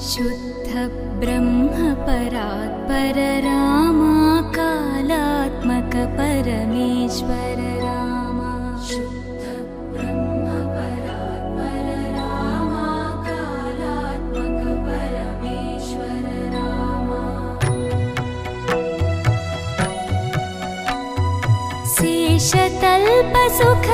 शुद्ध ब्रह्म परात्पर रामा कालात्मक परमेश्वर रामा शुद्ध ब्रह्म परात्पर रामा कालात्मक परमेश्वर रामा शेषतल्प सुख